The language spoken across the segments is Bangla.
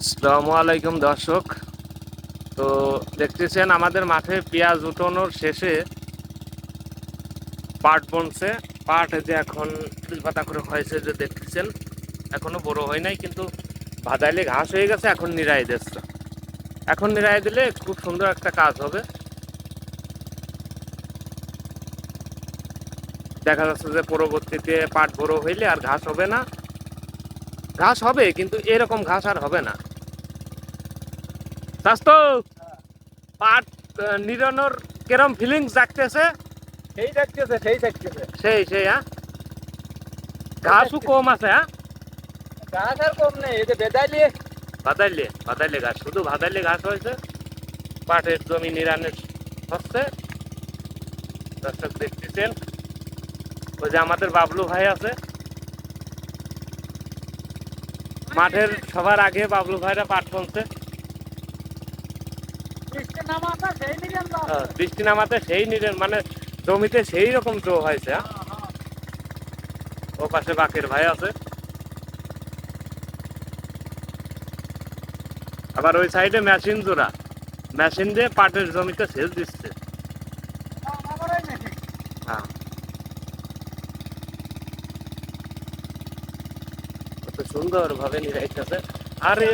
আসসালামু আলাইকুম দর্শক। তো দেখতেছেন আমাদের মাঠে পেঁয়াজ উঠানোর শেষে পাট বনছে। পাট যে এখন পাতা করে হয়েছে যে দেখতেছেন, এখনো বড় হয় নাই, কিন্তু বাদাইলে ঘাস হয়ে গেছে। এখন নিরাই দিচ্ছে। এখন নিরাই দিলে খুব সুন্দর একটা কাজ হবে। দেখা যাচ্ছে যে পরবর্তীতে পাট বড় হইলে আর ঘাস হবে না। ঘাস হবে কিন্তু এরকম ঘাস আর হবে না। স্বাস্থ্য পাট নিরানোর কেরম ফিলিংস জাগতেছে? সেই হ্যাঁ, ঘাসও কম আছে। হ্যাঁ, ঘাস আর কম নেই, এই যে বেদাইলিয়ে বাদাইলে ঘাস, শুধু বাদাইলে ঘাস হয়েছে। পাটের জমি নিরানের হচ্ছে। দর্শক দেখতেছেন, ওই যে আমাদের বাবলু ভাই আছে মাঠের সবার আগে, বাবলু ভাইরা পাট বলছে। বৃষ্টি নামাতে সেই নিরেন, মানে জমিতে সেই রকম জো হয়েছে। হ্যাঁ? ও পাশে বাকের ভাই আছে, আবার ওই সাইডে মেশিন জোড়া, মেশিন দিয়ে পাটের জমিতে সেচ দিচ্ছে। হ্যাঁ, কত সুন্দর ভাবে নিরাইতেছে। আরে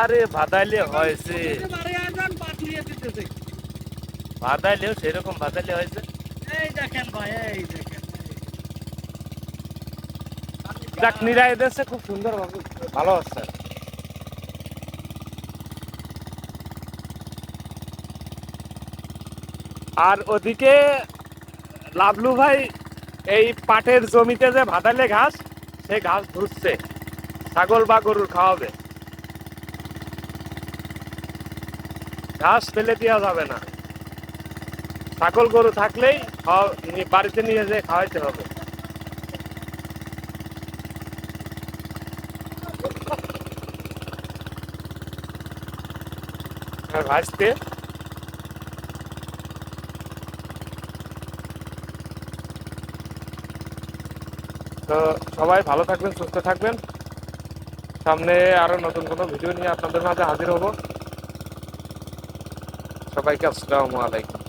আরে বাদাইলে হয়েছে, বাদাইলেও সেরকম বাদাইলে হয়েছে। এই দেখেন ভাই, এই দেখেন যাক, নিরাই দিচ্ছে খুব সুন্দর ভাবে, ভালো হচ্ছে। আর ওদিকে লাভলু ভাই এই পাটের জমিতে যে ভাদাইলে ঘাস, সেই ঘাস ধুচ্ছে, ছাগল বা গরুর খাওয়াবে। ঘাস ফেলে দেওয়া যাবে না, ছাগল গরু থাকলেই বাড়িতে নিয়ে যেয়ে খাওয়াইতে হবে। আর ভাজতে তো সবাই ভালো থাকবেন, সুস্থ থাকবেন। সামনে আরো নতুন কোনো ভিডিও নিয়ে আপনাদের মাঝে হাজির হব। সবাইকে আসসালামু আলাইকুম।